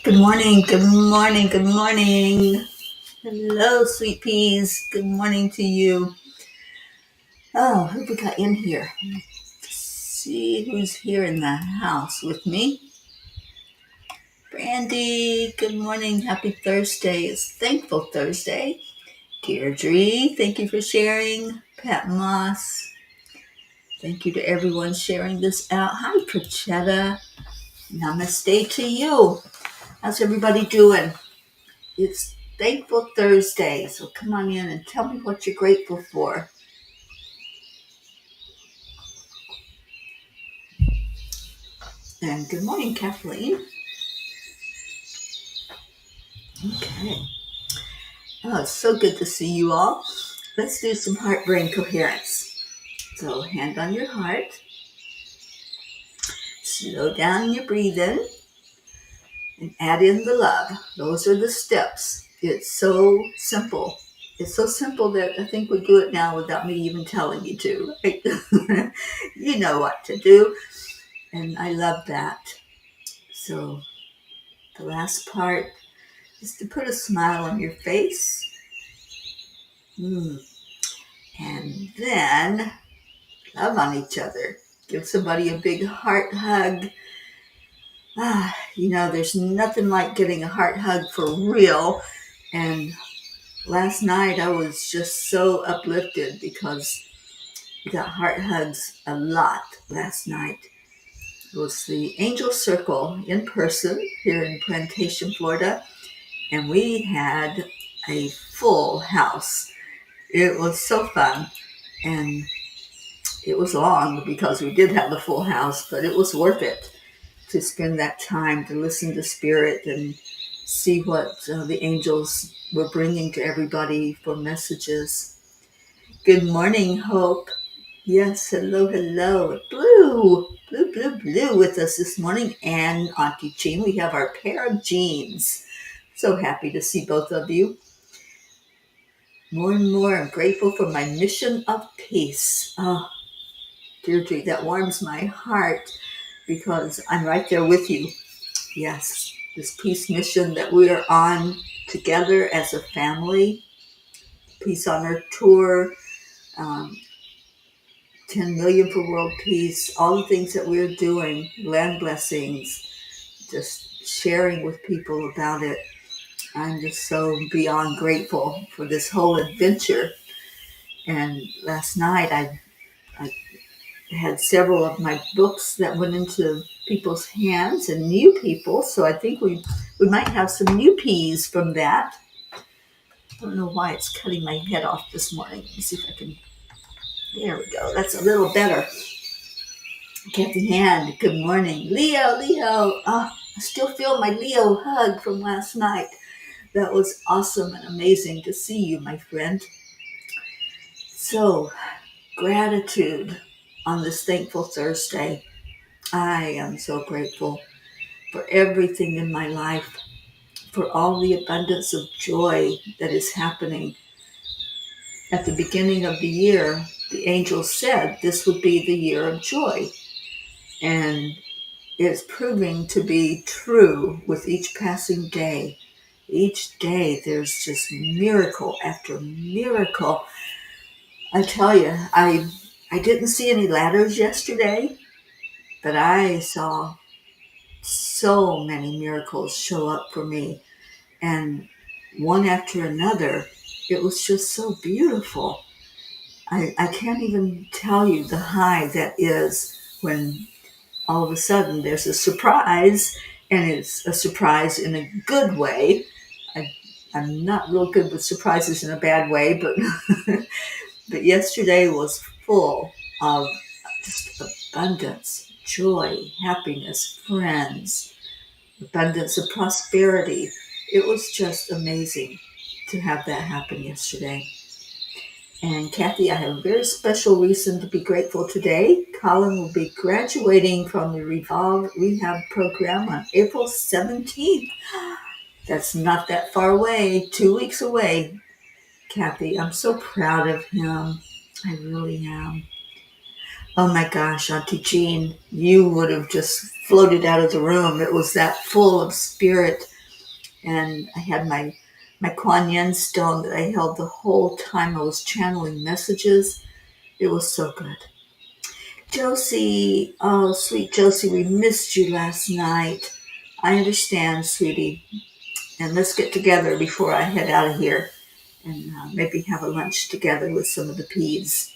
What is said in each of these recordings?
Good morning, good morning, good morning. Hello, sweet peas. Good morning to you. Oh, who we got in here? Let's see who's here in the house with me. Brandy, good morning. Happy Thursday. It's Thankful Thursday. Deirdre, thank you for sharing. Pat Moss, thank you to everyone sharing this out. Hi, Prachetta. Namaste to you. How's everybody doing? It's Thankful Thursday, so come on in and tell me what you're grateful for. And good morning, Kathleen. Okay. Oh, it's so good to see you all. Let's do some heart-brain coherence. So hand on your heart, slow down your breathing, and add in the love. Those are the steps. It's so simple. It's so simple that I think we do it now without me even telling you to. Right? You know what to do, and I love that. So the last part is to put a smile on your face. And then love on each other. Give somebody a big heart hug. There's nothing like getting a heart hug for real. And last night I was just so uplifted because we got heart hugs a lot last night. It was the Angel Circle in person here in Plantation, Florida. And we had a full house. It was so fun. And it was long because we did have the full house, but it was worth it to spend that time to listen to Spirit and see what the angels were bringing to everybody for messages. Good morning, Hope. Yes, hello, hello. Blue with us this morning. And Auntie Jean, we have our pair of jeans. So happy to see both of you. More and more, I'm grateful for my mission of peace. Oh, Deirdre, that warms my heart because I'm right there with you. Yes, this peace mission that we are on together as a family, Peace on Earth Tour, 10 million for world peace, all the things that we're doing, land blessings, just sharing with people about it. I'm just so beyond grateful for this whole adventure. And last night I had several of my books that went into people's hands and new people. So I think we might have some new peas from that. I don't know why it's cutting my head off this morning. Let me see if I can. There we go. That's a little better. Kathy Hand, good morning. Leo. Oh, I still feel my Leo hug from last night. That was awesome and amazing to see you, my friend. So, gratitude on this Thankful Thursday. I am so grateful for everything in my life, for all the abundance of joy that is happening. At the beginning of the year, the angels said this would be the year of joy. And it's proving to be true with each passing day. Each day there's just miracle after miracle. I tell you, I didn't see any ladders yesterday, but I saw so many miracles show up for me. And one after another, it was just so beautiful. I can't even tell you the high that is when all of a sudden there's a surprise, and it's a surprise in a good way. I'm not real good with surprises in a bad way, but but yesterday was full of just abundance, joy, happiness, friends, abundance of prosperity. It was just amazing to have that happen yesterday. And Kathy, I have a very special reason to be grateful today. Colin will be graduating from the Revolve Rehab program on April 17th. That's not that far away, 2 weeks away. Kathy, I'm so proud of him. I really am. Oh my gosh, Auntie Jean, you would have just floated out of the room. It was that full of spirit. And I had my Kuan Yin stone that I held the whole time I was channeling messages. It was so good. Josie, oh, sweet Josie, we missed you last night. I understand, sweetie. And let's get together before I head out of here and maybe have a lunch together with some of the peeps.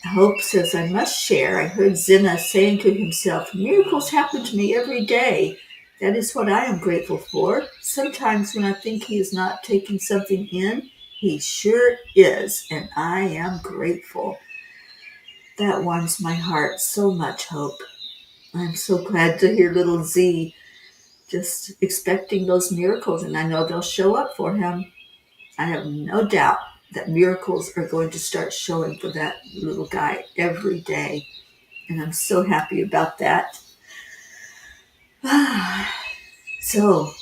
Hope says, I must share. I heard Zena saying to himself, miracles happen to me every day. That is what I am grateful for. Sometimes when I think he is not taking something in, he sure is, and I am grateful. That warms my heart so much, Hope. I'm so glad to hear little Z just expecting those miracles, and I know they'll show up for him. I have no doubt that miracles are going to start showing for that little guy every day, and I'm so happy about that. So,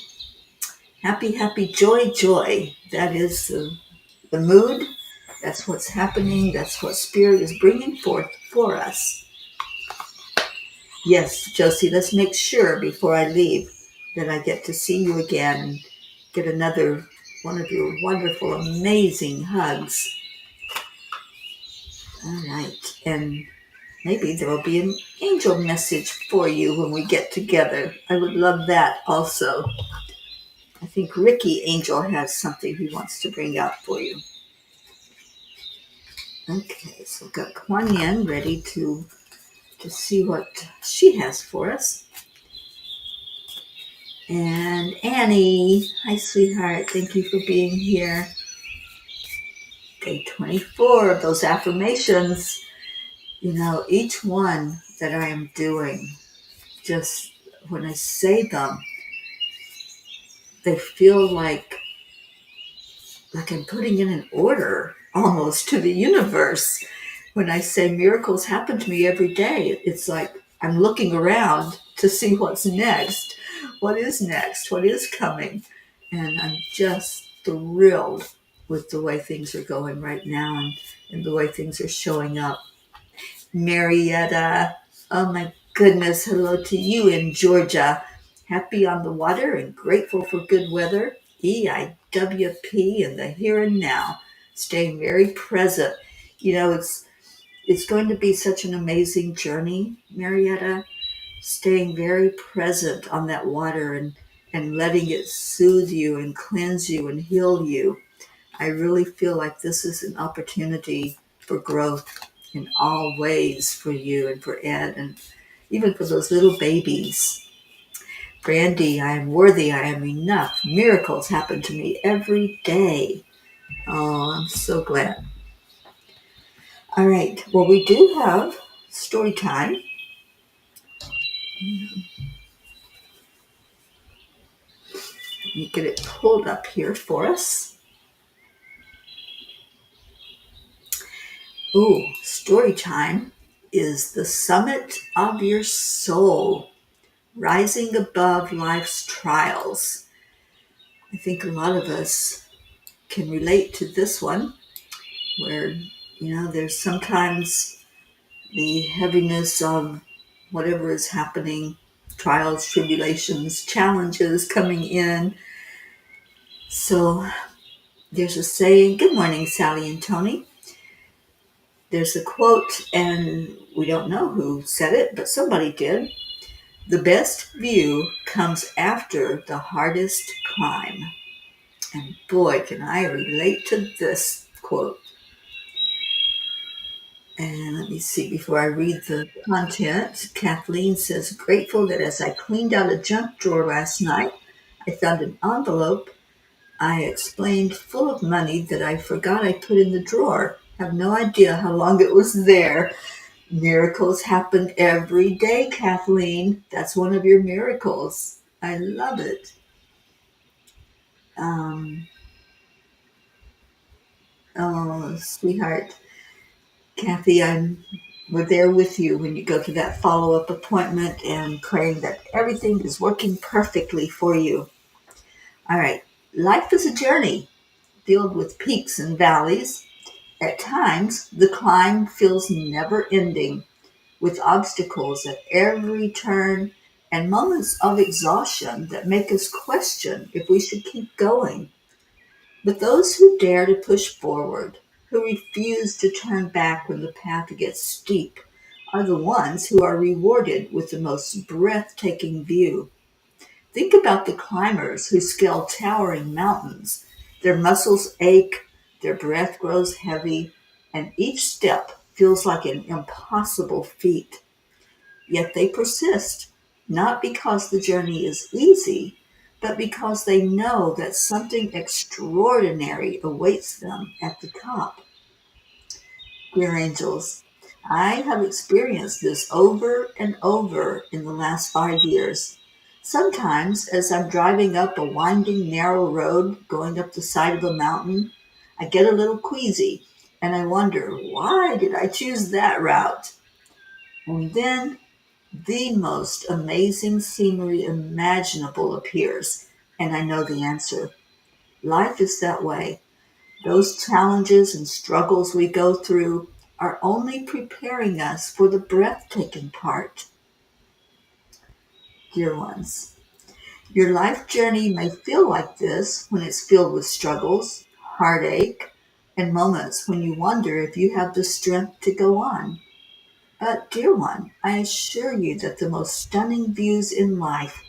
happy, happy, joy, joy. That is the mood. That's what's happening. That's what Spirit is bringing forth for us. Yes, Josie, let's make sure before I leave that I get to see you again and get another one of your wonderful, amazing hugs. All right. And maybe there will be an angel message for you when we get together. I would love that also. I think Ricky Angel has something he wants to bring out for you. Okay, so we've got Kuan Yin ready to see what she has for us. And Annie, hi sweetheart, thank you for being here. Day 24 of those affirmations, each one that I am doing, just when I say them, they feel like I'm putting in an order almost to the universe. When I say miracles happen to me every day, it's like I'm looking around to see what's next. What is next? What is coming? And I'm just thrilled with the way things are going right now and the way things are showing up. Marietta, oh my goodness, hello to you in Georgia. Happy on the water and grateful for good weather. EIWP in the here and now. Staying very present. It's going to be such an amazing journey, Marietta. Staying very present on that water and letting it soothe you and cleanse you and heal you. I really feel like this is an opportunity for growth in all ways for you and for Ed and even for those little babies. Brandy, I am worthy, I am enough. Miracles happen to me every day. Oh, I'm so glad. All right, well, we do have story time. Let me get it pulled up here for us. Ooh, story time is the summit of your soul, rising above life's trials. I think a lot of us can relate to this one where, there's sometimes the heaviness of whatever is happening, trials, tribulations, challenges coming in. So there's a saying, good morning, Sally and Tony. There's a quote, and we don't know who said it, but somebody did. The best view comes after the hardest climb. And boy, can I relate to this quote. And let me see, before I read the content, Kathleen says, grateful that as I cleaned out a junk drawer last night, I found an envelope I explained full of money that I forgot I put in the drawer. Have no idea how long it was there. Miracles happen every day, Kathleen. That's one of your miracles. I love it. Oh, sweetheart. Kathy, we're there with you when you go to that follow-up appointment and praying that everything is working perfectly for you. All right. Life is a journey filled with peaks and valleys. At times, the climb feels never ending with obstacles at every turn and moments of exhaustion that make us question if we should keep going. But those who dare to push forward, who refuse to turn back when the path gets steep, are the ones who are rewarded with the most breathtaking view. Think about the climbers who scale towering mountains. Their muscles ache, their breath grows heavy, and each step feels like an impossible feat. Yet they persist, not because the journey is easy, but because they know that something extraordinary awaits them at the top. Dear angels, I have experienced this over and over in the last 5 years. Sometimes, as I'm driving up a winding, narrow road going up the side of a mountain, I get a little queasy and I wonder, why did I choose that route? And then the most amazing scenery imaginable appears, and I know the answer. Life is that way. Those challenges and struggles we go through are only preparing us for the breathtaking part. Dear ones, your life journey may feel like this when it's filled with struggles, heartache, and moments when you wonder if you have the strength to go on. But, dear one, I assure you that the most stunning views in life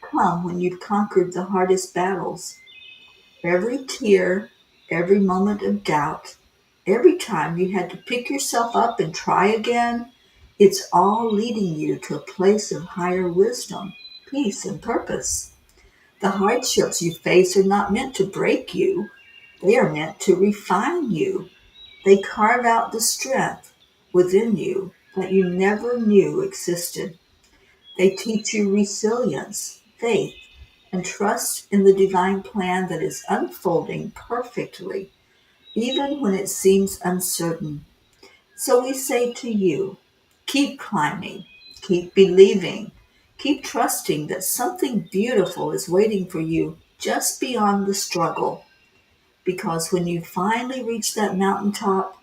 come when you've conquered the hardest battles. Every tear, every moment of doubt, every time you had to pick yourself up and try again, it's all leading you to a place of higher wisdom, peace, and purpose. The hardships you face are not meant to break you, they are meant to refine you. They carve out the strength within you that you never knew existed. They teach you resilience, faith, and trust in the divine plan that is unfolding perfectly, even when it seems uncertain. So we say to you, keep climbing, keep believing, keep trusting that something beautiful is waiting for you just beyond the struggle. Because when you finally reach that mountaintop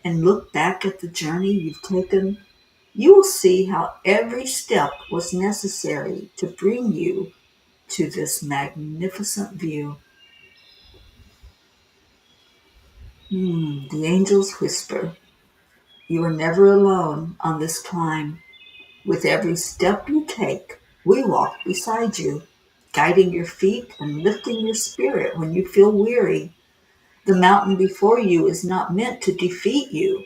and look back at the journey you've taken, you will see how every step was necessary to bring you to this magnificent view. The angels whisper, you are never alone on this climb. With every step you take, we walk beside you, guiding your feet and lifting your spirit when you feel weary. The mountain before you is not meant to defeat you,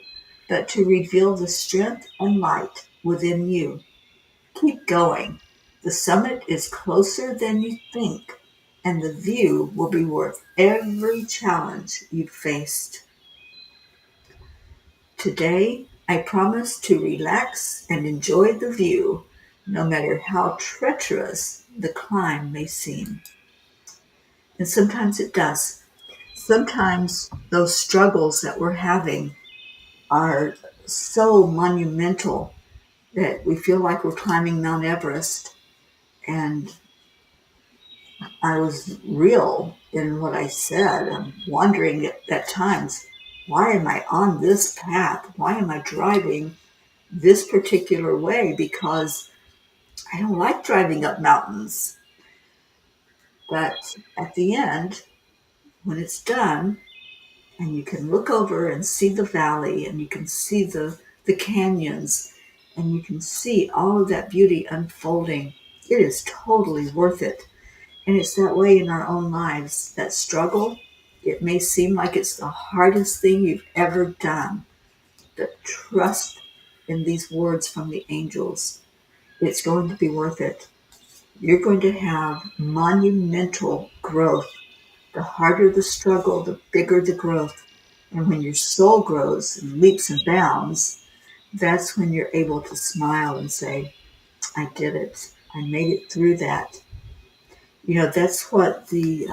but to reveal the strength and light within you. Keep going. The summit is closer than you think, and the view will be worth every challenge you've faced. Today, I promise to relax and enjoy the view, no matter how treacherous the climb may seem. And sometimes it does. Sometimes those struggles that we're having are so monumental that we feel like we're climbing Mount Everest. And I was real in what I said. I'm wondering at times, why am I on this path? Why am I driving this particular way? Because I don't like driving up mountains. But at the end, when it's done, and you can look over and see the valley, and you can see the canyons, and you can see all of that beauty unfolding, it is totally worth it. And it's that way in our own lives. That struggle, it may seem like it's the hardest thing you've ever done, but trust in these words from the angels. It's going to be worth it. You're going to have monumental growth. The harder the struggle, the bigger the growth. And when your soul grows in leaps and bounds, that's when you're able to smile and say, I did it. I made it through that. That's what the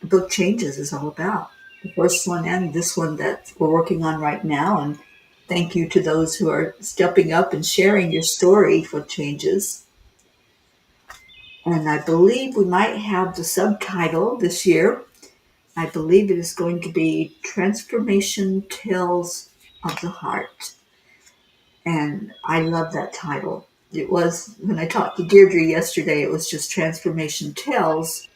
book Changes is all about. The first one and this one that we're working on right now. And thank you to those who are stepping up and sharing your story for Changes. And I believe we might have the subtitle this year. I believe it is going to be Transformation Tales of the Heart. And I love that title. It was, when I talked to Deirdre yesterday, it was just Transformation Tales,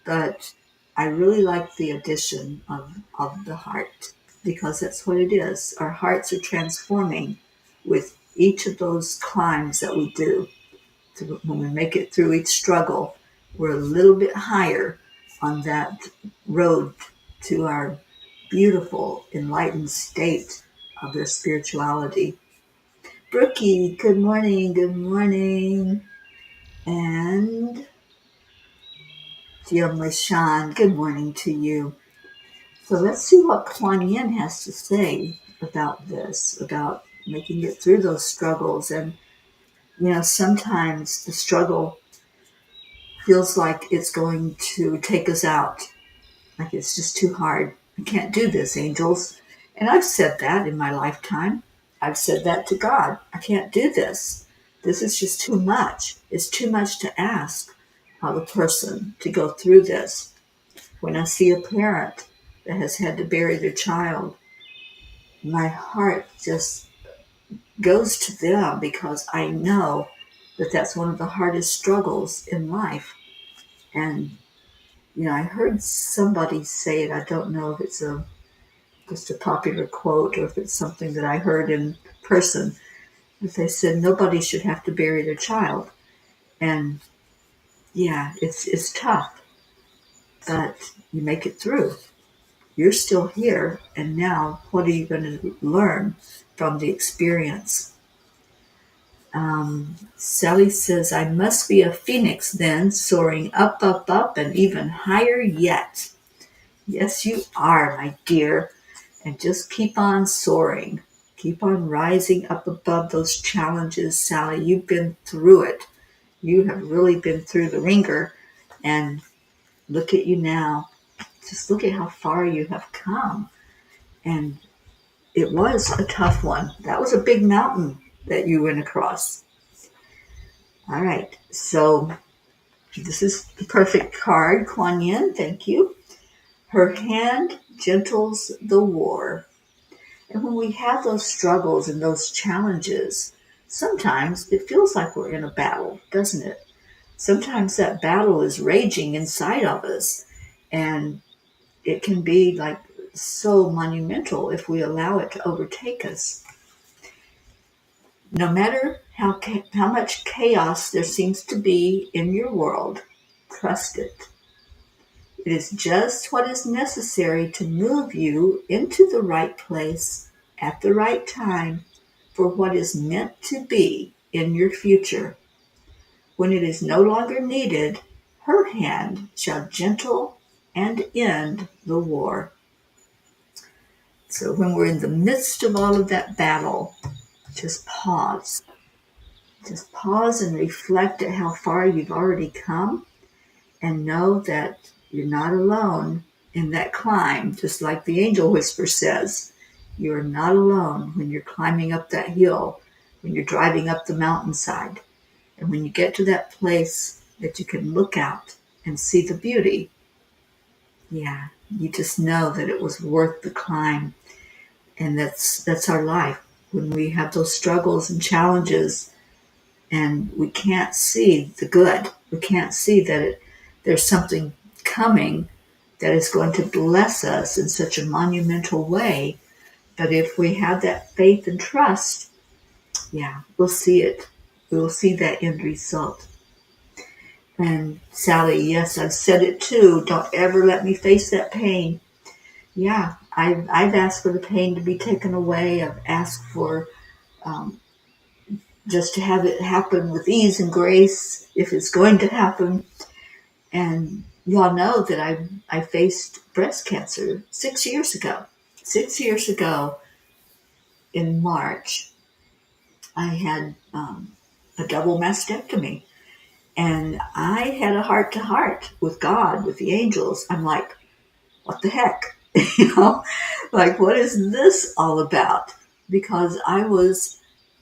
but I really like the addition of the heart, because that's what it is. Our hearts are transforming with each of those climbs that we do. So when we make it through each struggle, we're a little bit higher on that road to our beautiful, enlightened state of their spirituality. Brookie, good morning, good morning. And dear Mashan, good morning to you. So let's see what Kuan Yin has to say about this, about making it through those struggles. And, sometimes the struggle feels like it's going to take us out, like it's just too hard. I can't do this, angels. And I've said that in my lifetime. I've said that to God. I can't do this. This is just too much. It's too much to ask of a person to go through this. When I see a parent that has had to bury their child, my heart just goes to them, because I know that that's one of the hardest struggles in life. And, I heard somebody say it. I don't know if it's just a popular quote or if it's something that I heard in person. But they said nobody should have to bury their child. And yeah, it's tough, but you make it through. You're still here, and now what are you going to learn from the experience? Sally says, I must be a phoenix then, soaring up, up, up, and even higher yet. Yes, you are, my dear. And just keep on soaring. Keep on rising up above those challenges, Sally. You've been through it. You have really been through the ringer. And look at you now. Just look at how far you have come. And it was a tough one. That was a big mountain that you went across. All right. So this is the perfect card, Kuan Yin. Thank you. Her hand gentles the war. And when we have those struggles and those challenges, sometimes it feels like we're in a battle, doesn't it? Sometimes that battle is raging inside of us, and it can be like so monumental if we allow it to overtake us. No matter how much chaos there seems to be in your world, trust it. It is just what is necessary to move you into the right place at the right time for what is meant to be in your future. When it is no longer needed, her hand shall gentle and end the war. So when we're in the midst of all of that battle, just pause. Just pause and reflect at how far you've already come, and know that you're not alone in that climb. Just like the angel whisper says, you're not alone when you're climbing up that hill, when you're driving up the mountainside. And when you get to that place that you can look out and see the beauty, yeah, you just know that it was worth the climb. And that's our life. When we have those struggles and challenges and we can't see the good, we can't see that there's something coming that is going to bless us in such a monumental way. But if we have that faith and trust, yeah, we'll see it. We'll see that end result. And Sally, yes, I've said it too. Don't ever let me face that pain. Yeah, I've asked for the pain to be taken away. I've asked for just to have it happen with ease and grace if it's going to happen. And y'all know that I faced breast cancer 6 years ago. 6 years ago in March, I had a double mastectomy. And I had a heart to heart with God, with the angels. I'm like, what the heck? you know, like, what is this all about? Because I was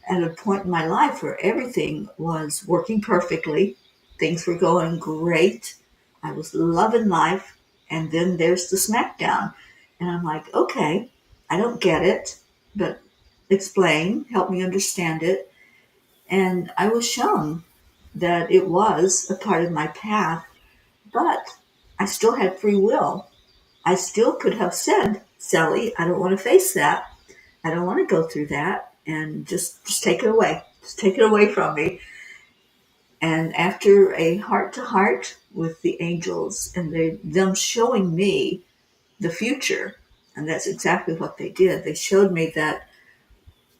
at a point in my life where everything was working perfectly. Things were going great. I was loving life. And then there's the smackdown. And I'm like, okay, I don't get it, but explain, help me understand it. And I was shown that it was a part of my path, but I still had free will. I still could have said, Sally, I don't want to face that. I don't want to go through that. And just take it away. Just take it away from me. And after a heart to heart with the angels and them showing me the future, and that's exactly what they did. They showed me that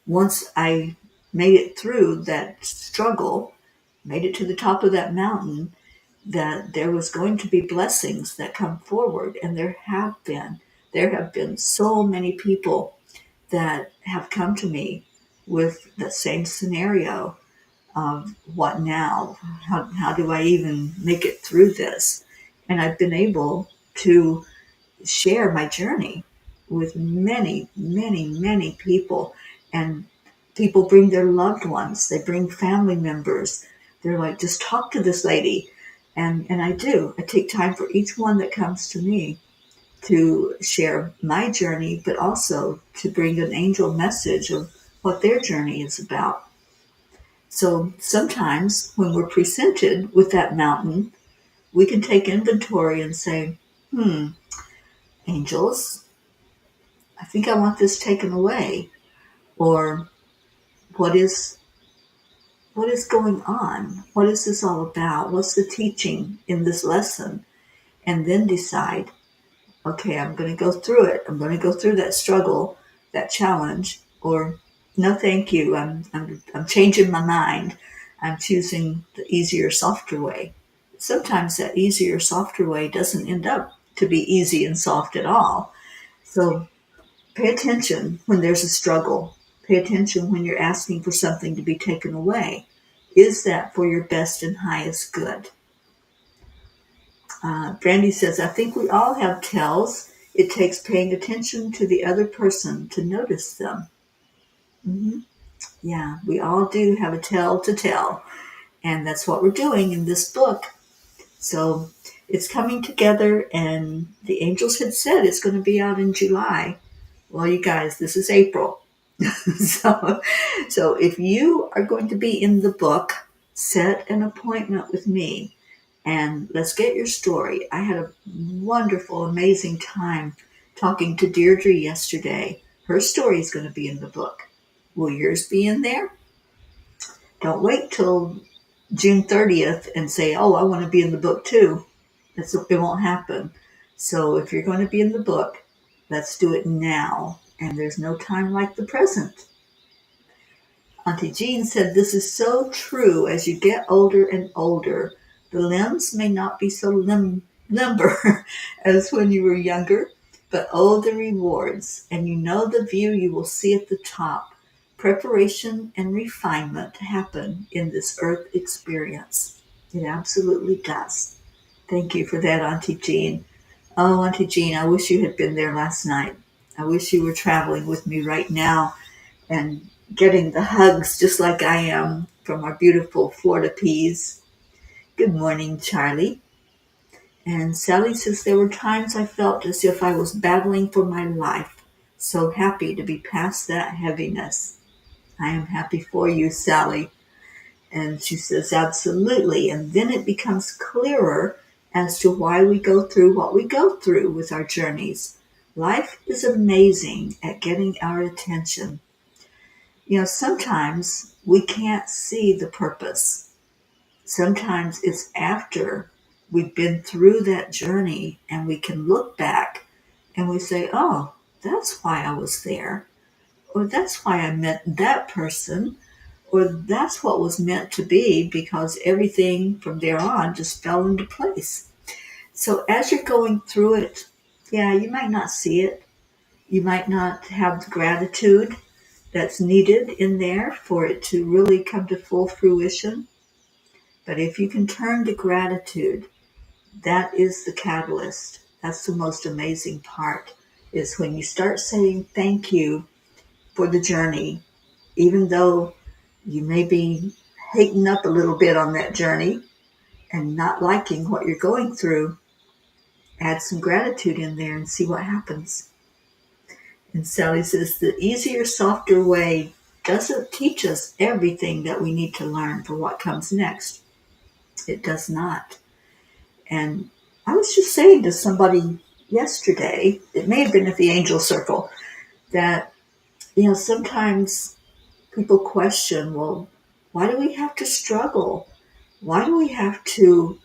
once I made it through that struggle, made it to the top of that mountain, that there was going to be blessings that come forward. And there have been. There have been so many people that have come to me with the same scenario of what now? How do I even make it through this? And I've been able to share my journey with many, many, many people. And people bring their loved ones, they bring family members. They're like, just talk to this lady. And I do. I take time for each one that comes to me to share my journey, but also to bring an angel message of what their journey is about. So sometimes when we're presented with that mountain, we can take inventory and say, angels, I think I want this taken away. Or what is going on? What is this all about? What's the teaching in this lesson? And then decide, okay, I'm going to go through it. I'm going to go through that struggle, that challenge, or no, thank you. I'm changing my mind. I'm choosing the easier, softer way. Sometimes that easier, softer way doesn't end up to be easy and soft at all. So pay attention when there's a struggle. Pay attention when you're asking for something to be taken away. Is that for your best and highest good? Brandy says, I think we all have tells. It takes paying attention to the other person to notice them. Mm-hmm. Yeah, we all do have a tell to tell. And that's what we're doing in this book. So it's coming together, and the angels had said it's going to be out in July. Well, you guys, this is April. so if you are going to be in the book, set an appointment with me and let's get your story. I had a wonderful, amazing time talking to Deirdre yesterday. Her story is going to be in the book. Will yours be in there? Don't wait till June 30th and say, oh, I want to be in the book too. It won't happen. So if you're going to be in the book, let's do it now. And there's no time like the present. Auntie Jean said, this is so true. As you get older and older, the limbs may not be so limber as when you were younger, but oh, the rewards. And you know the view you will see at the top. Preparation and refinement happen in this earth experience. It absolutely does. Thank you for that, Auntie Jean. Oh, Auntie Jean, I wish you had been there last night. I wish you were traveling with me right now and getting the hugs just like I am from our beautiful Florida peas. Good morning, Charlie. And Sally says, there were times I felt as if I was battling for my life. So happy to be past that heaviness. I am happy for you, Sally. And she says, absolutely. And then it becomes clearer as to why we go through what we go through with our journeys. Life is amazing at getting our attention. You know, sometimes we can't see the purpose. Sometimes it's after we've been through that journey and we can look back and we say, oh, that's why I was there. Or that's why I met that person. Or that's what was meant to be, because everything from there on just fell into place. So as you're going through it, yeah, you might not see it. You might not have the gratitude that's needed in there for it to really come to full fruition. But if you can turn to gratitude, that is the catalyst. That's the most amazing part, is when you start saying thank you for the journey, even though you may be hating up a little bit on that journey and not liking what you're going through. Add some gratitude in there and see what happens. And Sally says, the easier, softer way doesn't teach us everything that we need to learn for what comes next. It does not. And I was just saying to somebody yesterday, it may have been at the Angel Circle, that, sometimes people question, well, why do we have to struggle? Why do we have to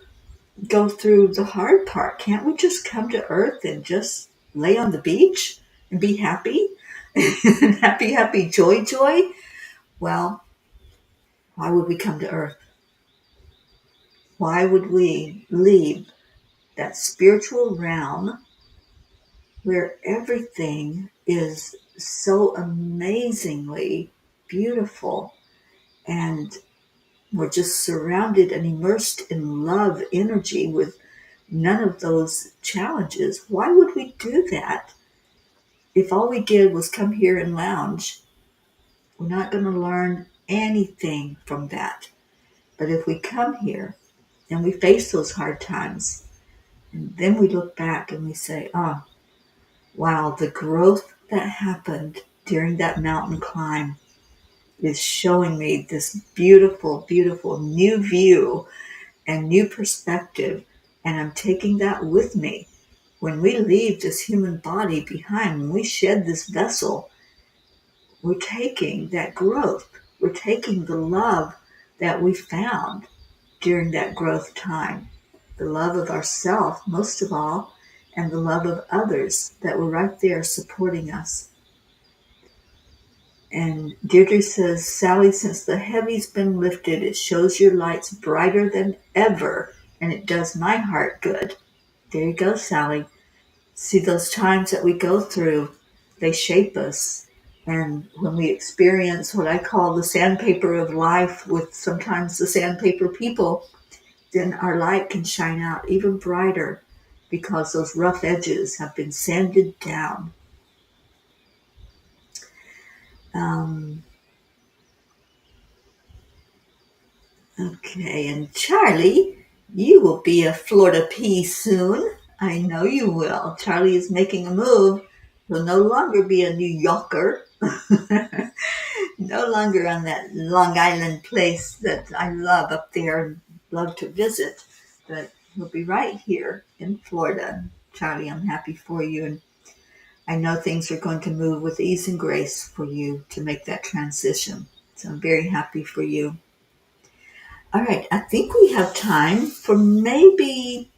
go through the hard part? Can't we just come to Earth and just lay on the beach and be happy? Happy, happy, joy, joy? Well, why would we come to Earth? Why would we leave that spiritual realm where everything is so amazingly beautiful, and we're just surrounded and immersed in love energy with none of those challenges? Why would we do that if all we did was come here and lounge? We're not going to learn anything from that. But if we come here and we face those hard times, and then we look back and we say, oh, wow, the growth that happened during that mountain climb is showing me this beautiful, beautiful new view and new perspective. And I'm taking that with me. When we leave this human body behind, when we shed this vessel, we're taking that growth. We're taking the love that we found during that growth time. The love of ourselves, most of all, and the love of others that were right there supporting us. And Deirdre says, Sally, since the heavy's been lifted, it shows your lights brighter than ever, and it does my heart good. There you go, Sally. See, those times that we go through, they shape us. And when we experience what I call the sandpaper of life with sometimes the sandpaper people, then our light can shine out even brighter because those rough edges have been sanded down. Okay, and Charlie, you will be a Florida P soon. I know you will. Charlie is making a move. He'll no longer be a New Yorker. No longer on that Long Island place that I love up there and love to visit. But he'll be right here in Florida. Charlie, I'm happy for you. And I know things are going to move with ease and grace for you to make that transition. So I'm very happy for you. All right, I think we have time for maybe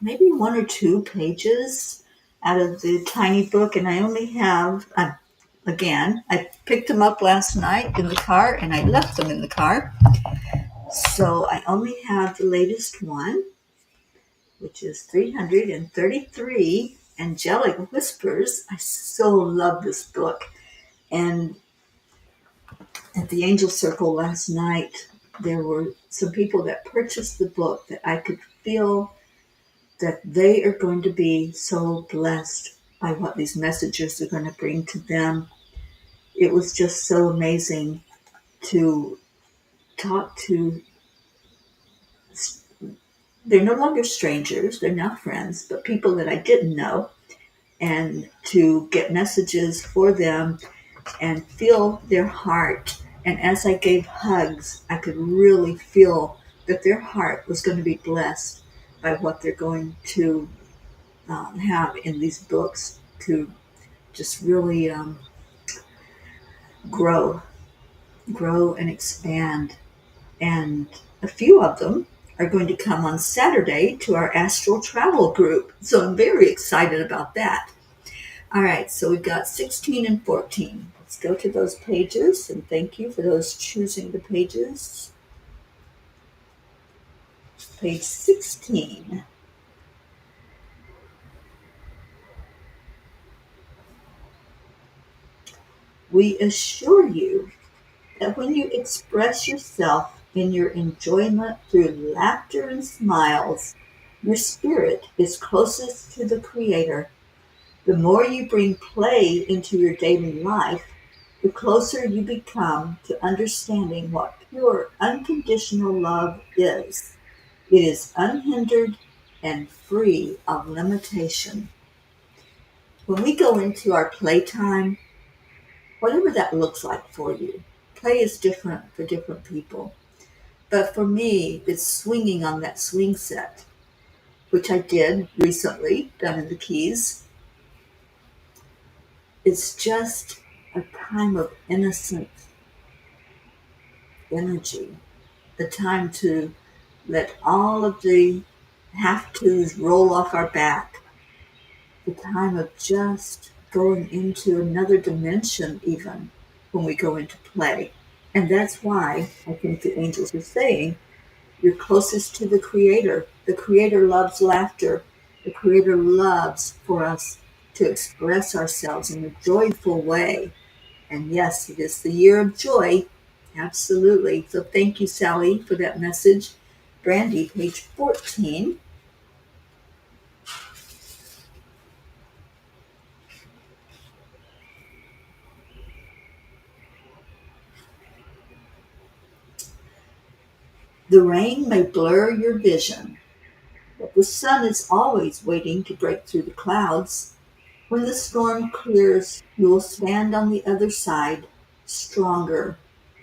one or two pages out of the tiny book, and I only have, again, I picked them up last night in the car, and I left them in the car. So I only have the latest one, which is 333, Angelic Whispers. I so love this book. And at the Angel Circle last night, there were some people that purchased the book that I could feel that they are going to be so blessed by what these messages are going to bring to them. It was just so amazing to talk to. They're no longer strangers, they're now friends, but people that I didn't know, and to get messages for them and feel their heart. And as I gave hugs, I could really feel that their heart was going to be blessed by what they're going to have in these books to just really grow and expand. And a few of them are going to come on Saturday to our astral travel group. So I'm very excited about that. All right, so we've got 16 and 14. Let's go to those pages, and thank you for those choosing the pages. Page 16. We assure you that when you express yourself in your enjoyment through laughter and smiles, your spirit is closest to the Creator. The more you bring play into your daily life, the closer you become to understanding what pure, unconditional love is. It is unhindered and free of limitation. When we go into our playtime, whatever that looks like for you, play is different for different people. But for me, it's swinging on that swing set, which I did recently down in the Keys. It's just a time of innocent energy, the time to let all of the have tos roll off our back, the time of just going into another dimension, even when we go into play. And that's why I think the angels are saying you're closest to the Creator. The Creator loves laughter. The Creator loves for us to express ourselves in a joyful way. And yes, it is the year of joy. Absolutely. So thank you, Sally, for that message. Brandy, page 14. The rain may blur your vision, but the sun is always waiting to break through the clouds. When the storm clears, you will stand on the other side, stronger,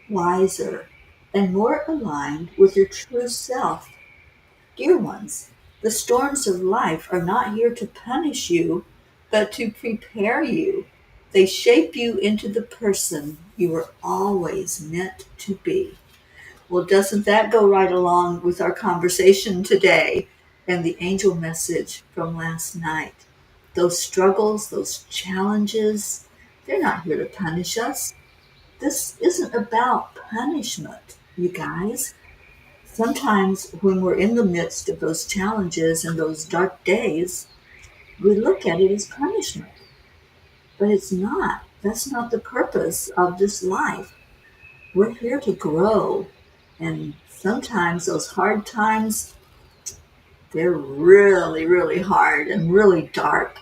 wiser, and more aligned with your true self. Dear ones, the storms of life are not here to punish you, but to prepare you. They shape you into the person you were always meant to be. Well, doesn't that go right along with our conversation today and the angel message from last night? Those struggles, those challenges, they're not here to punish us. This isn't about punishment, you guys. Sometimes when we're in the midst of those challenges and those dark days, we look at it as punishment. But it's not. That's not the purpose of this life. We're here to grow. And sometimes those hard times, they're really, really hard and really dark.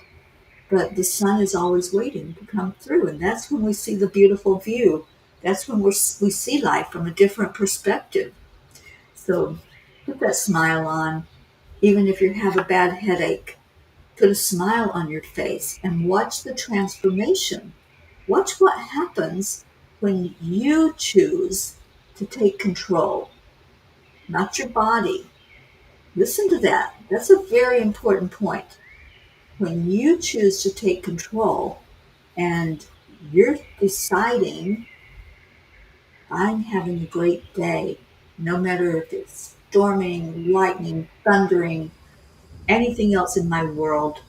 But the sun is always waiting to come through. And that's when we see the beautiful view. That's when we see life from a different perspective. So put that smile on. Even if you have a bad headache, put a smile on your face and watch the transformation. Watch what happens when you choose to take control, not your body. Listen to that. That's a very important point. When you choose to take control and you're deciding, I'm having a great day, no matter if it's storming, lightning, thundering, anything else in my world,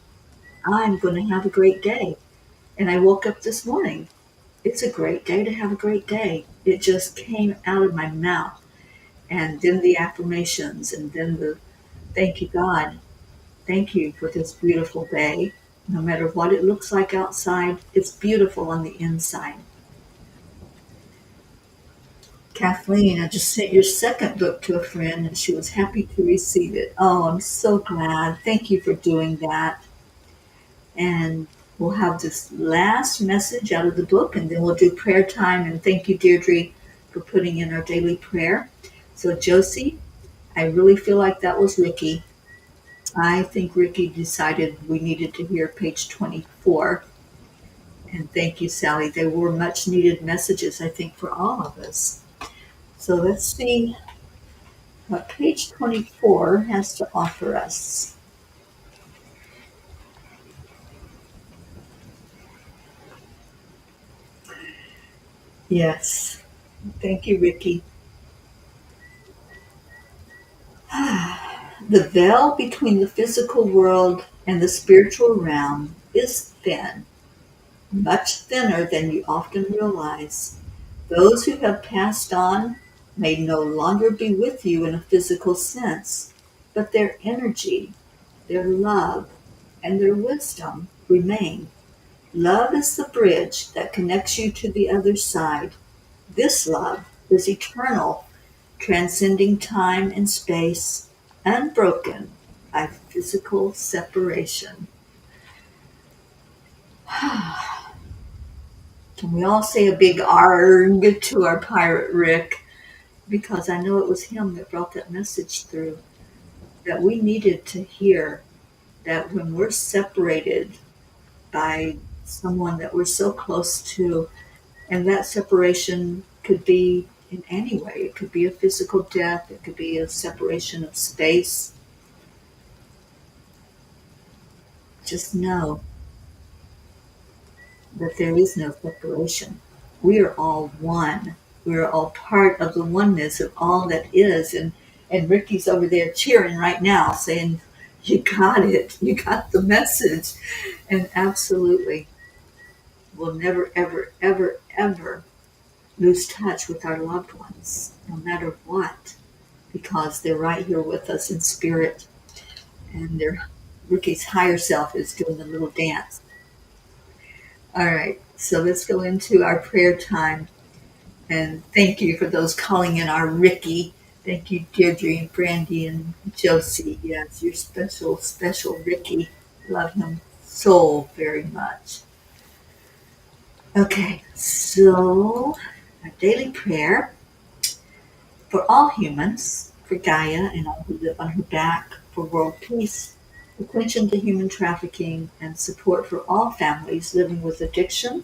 I'm going to have a great day. And I woke up this morning. It's a great day to have a great day. It just came out of my mouth. And then the affirmations, and then the thank you, God. Thank you for this beautiful day. No matter what it looks like outside, it's beautiful on the inside. Kathleen, I just sent your second book to a friend and she was happy to receive it. Oh, I'm so glad. Thank you for doing that. And we'll have this last message out of the book, and then we'll do prayer time. And thank you, Deirdre, for putting in our daily prayer. So, Josie, I really feel like that was Ricky. I think Ricky decided we needed to hear page 24. And thank you, Sally. They were much needed messages, I think, for all of us. So let's see what page 24 has to offer us. Yes. Thank you, Ricky. The veil between the physical world and the spiritual realm is thin, much thinner than you often realize. Those who have passed on may no longer be with you in a physical sense, but their energy, their love, and their wisdom remain. Love is the bridge that connects you to the other side. This love is eternal, transcending time and space, unbroken by physical separation. Can we all say a big arg to our pirate Rick? Because I know it was him that brought that message through, that we needed to hear that when we're separated by someone that we're so close to, and that separation Could be in any way. It could be a physical death. It could be a separation of space. Just know that there is no separation. We are all one. We are all part of the oneness of all that is. And Ricky's over there cheering right now, saying, "You got it. You got the message." And absolutely, we'll never, ever, ever, ever lose touch with our loved ones, no matter what, because they're right here with us in spirit. And Ricky's higher self is doing a little dance. All right, so let's go into our prayer time. And thank you for those calling in our Ricky. Thank you, Deirdre and Brandy and Josie. Yes, you're special, special Ricky. Love him so very much. Okay, so our daily prayer for all humans, for Gaia and all who live on her back, for world peace, for quenching the human trafficking, and support for all families living with addiction,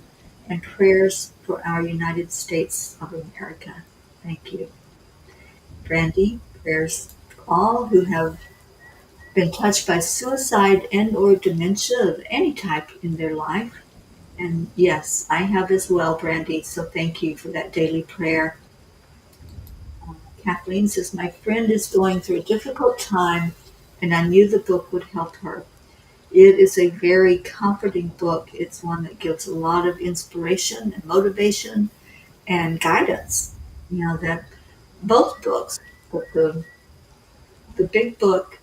and prayers for our United States of America. Thank you. Brandy, prayers for all who have been touched by suicide and or dementia of any type in their life. And yes, I have as well, Brandy, so thank you for that daily prayer. Kathleen says, my friend is going through a difficult time, and I knew the book would help her. It is a very comforting book. It's one that gives a lot of inspiration and motivation and guidance. You know, that both books, but the big book,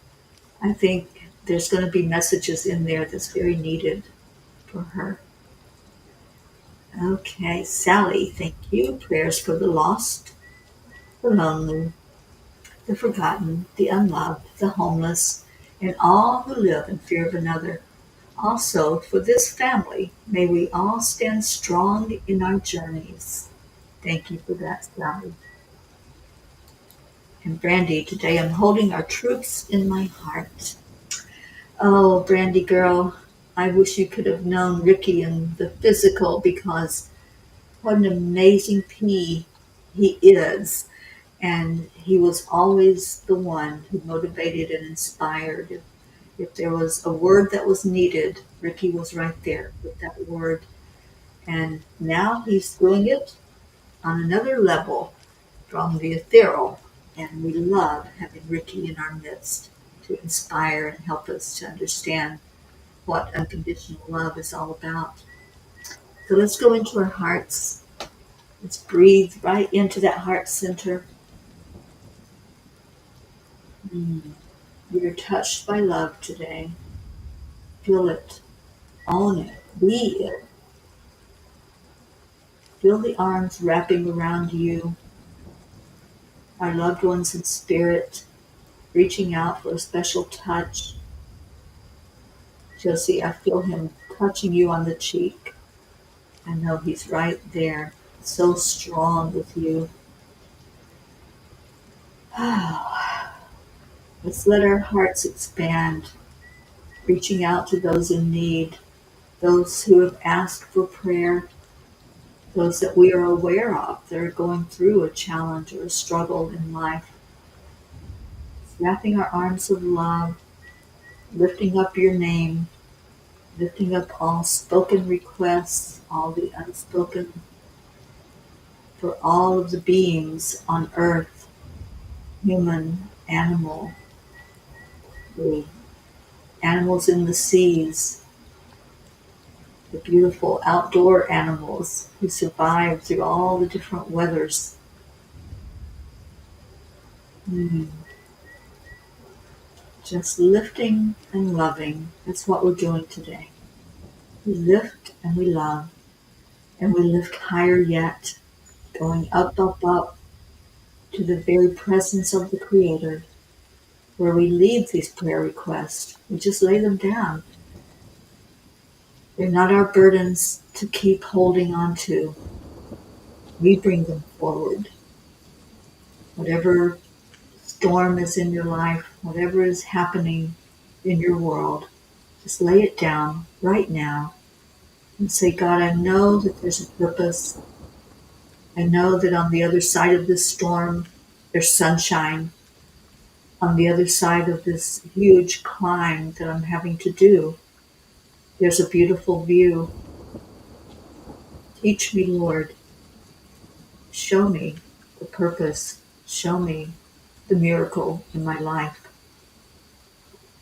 I think there's going to be messages in there that's very needed for her. Okay, Sally, thank you. Prayers for the lost, the lonely, the forgotten, the unloved, the homeless, and all who live in fear of another. Also, for this family, may we all stand strong in our journeys. Thank you for that, Sally. And Brandy, today I'm holding our troops in my heart. Oh, Brandy girl, I wish you could have known Ricky in the physical, because what an amazing he is. And he was always the one who motivated and inspired. If there was a word that was needed, Ricky was right there with that word. And now he's doing it on another level from the ethereal. And we love having Ricky in our midst to inspire and help us to understand what unconditional love is all about. So let's go into our hearts. Let's breathe right into that heart center. You're touched by love today. Feel it. Own it. Be it. Feel the arms wrapping around you. Our loved ones in spirit, reaching out for a special touch. Josie, I feel him touching you on the cheek. I know he's right there, so strong with you. Let's let our hearts expand, reaching out to those in need, those who have asked for prayer, those that we are aware of that are going through a challenge or a struggle in life. Wrapping our arms of love, lifting up your name, lifting up all spoken requests, all the unspoken, for all of the beings on earth, human, animal, the animals in the seas, the beautiful outdoor animals who survive through all the different weathers. Just lifting and loving. That's what we're doing today. We lift and we love, and we lift higher yet, going up, up, up to the very presence of the Creator, where we leave these prayer requests. We just lay them down. They're not our burdens to keep holding on to. We bring them forward. Whatever storm is in your life, whatever is happening in your world, just lay it down right now and say, God, I know that there's a purpose. I know that on the other side of this storm, there's sunshine. On the other side of this huge climb that I'm having to do, there's a beautiful view. Teach me, Lord. Show me the purpose. Show me the miracle in my life.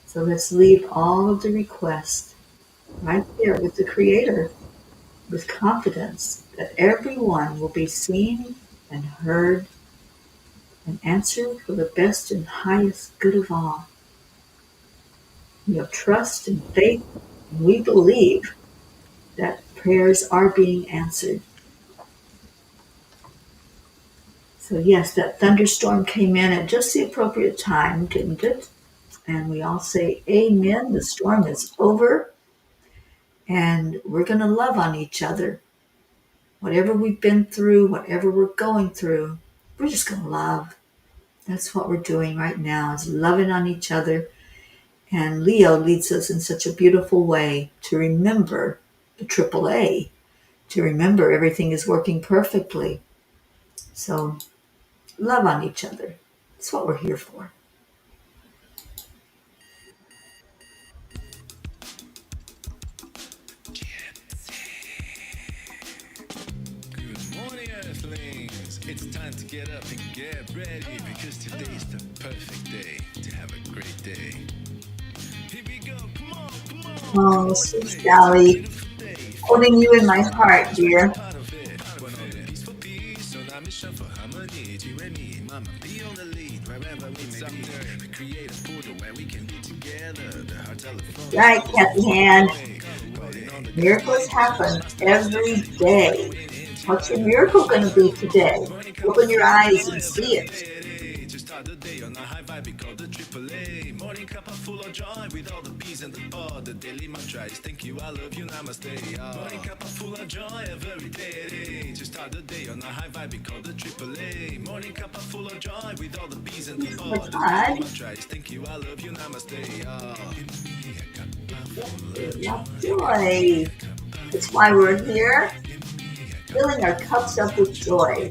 So let's leave all of the requests right there with the Creator, with confidence that everyone will be seen and heard and answered for the best and highest good of all. We have trust and faith, and we believe that prayers are being answered. So, yes, that thunderstorm came in at just the appropriate time, didn't it? And we all say, Amen. The storm is over, and we're going to love on each other. Whatever we've been through, whatever we're going through, we're just going to love. That's what we're doing right now, is loving on each other. And Leo leads us in such a beautiful way to remember the AAA, to remember everything is working perfectly. So love on each other. That's what we're here for. Good morning, Earthlings. It's time to get up and get ready because today's the perfect day to have a great day. Here we go. Come on, come on. Oh, Come on, sweet play. Sally, Beautiful day. holding you in my heart, dear. Part of it. When on the peace for peace, on our mission for harmony. You and me, mama, be on the lead wherever we may be. We create a portal where we can be together. The heart telephone. Right, Kathy Hand. Miracles happen every day. What's your miracle going to be today? Open your eyes and see it. Just start the day on a high vibe, we call the AAA. Morning cuppa full of joy with all the peas and the pod. The daily mantra is thank you, I love you, namaste. Morning cuppa full of joy every day. Just start the day on a high vibe, we call the AAA. Morning cuppa full of joy with all the peas and the pod. The daily mantra is thank you, I love you, namaste. Love joy. That's why we're here, filling our cups up with joy.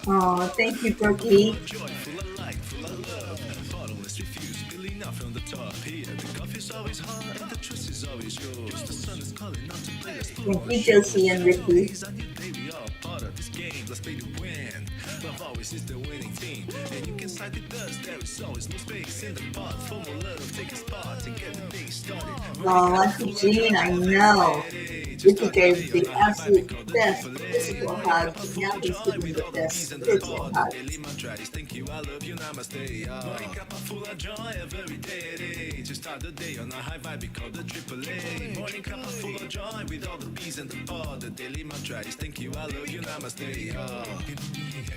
Oh, thank you, Brookie. Joy, full of light, full of love. Bottomless refuse, spilling out from the top. Here, the coffee's always hot and the trust is always yours. The sun is calling out to play. Let's pull Thank you, Josie and Ricky. on your day, we all part of this game. Let's play to win. Love always is the winning team. And you can side with us, there is always no space in the pot. For more love, take a spot to get the day started. Oh, Auntie Jean, I know. Ricky gave the absolute best physical hug, and now he's giving the best spiritual hug. Thank you, I love you, namaste. Morning cuppa full of joy every day. Just start the day on a high vibe, we call the AAA. Morning cuppa full of joy with all the bees and the pod. The daily mantra is thank you, I love you, namaste.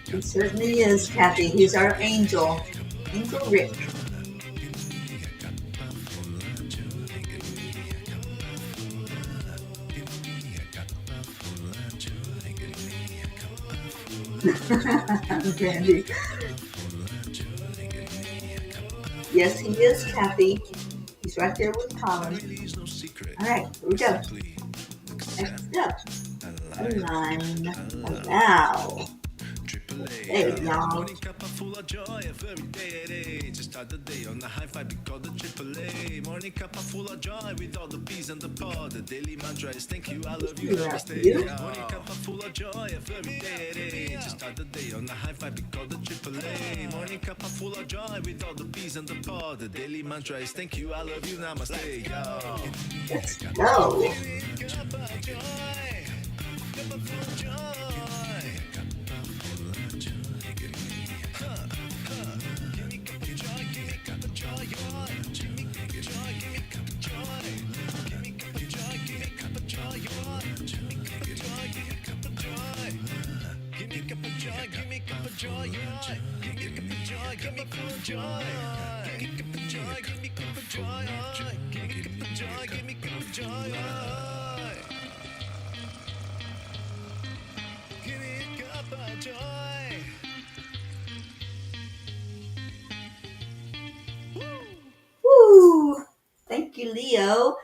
He certainly is, Kathy. He's our angel. Angel Rick. Brandy. Yes, he is, Kathy. He's right there with Colin. All right, here we go. Next up, align, allow. Hey, y'all. Morning cuppa full of joy every day. Just start the day on a high vibe, we call the AAA. Morning cuppa full of joy with all the bees and the pod. The daily mantra is thank you, I love you, namaste. Morning cuppa full of joy every day. Just start the day on a high vibe, we call the AAA. Morning cuppa full of joy with all the bees and the pod. The daily mantra is thank you, I love you, namaste. Let's go. Cuppa joy, cuppa full of joy. Woo! Thank you, Leo.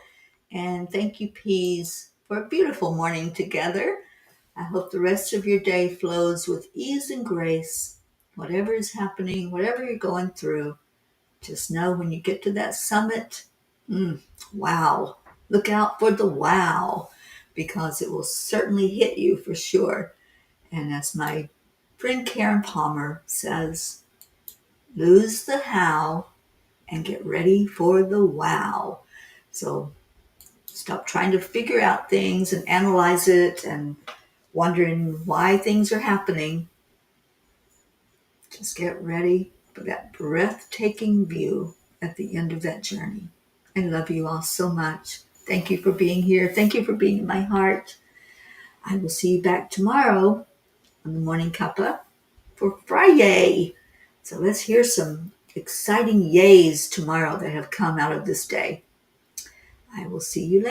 And And thank you, Peas, for a beautiful morning together. I hope the rest of your day flows with ease and grace. Whatever is happening, whatever you're going through, just know when you get to that summit, mm, wow, look out for the wow, because it will certainly hit you for sure. And as my friend Karen Palmer says, lose the how and get ready for the wow. So stop trying to figure out things and analyze it and wondering why things are happening. Just get ready for that breathtaking view at the end of that journey. I love you all so much. Thank you for being here. Thank you for being in my heart. I will see you back tomorrow on the Morning Cuppa for Friday. So let's hear some exciting yays tomorrow that have come out of this day. I will see you later.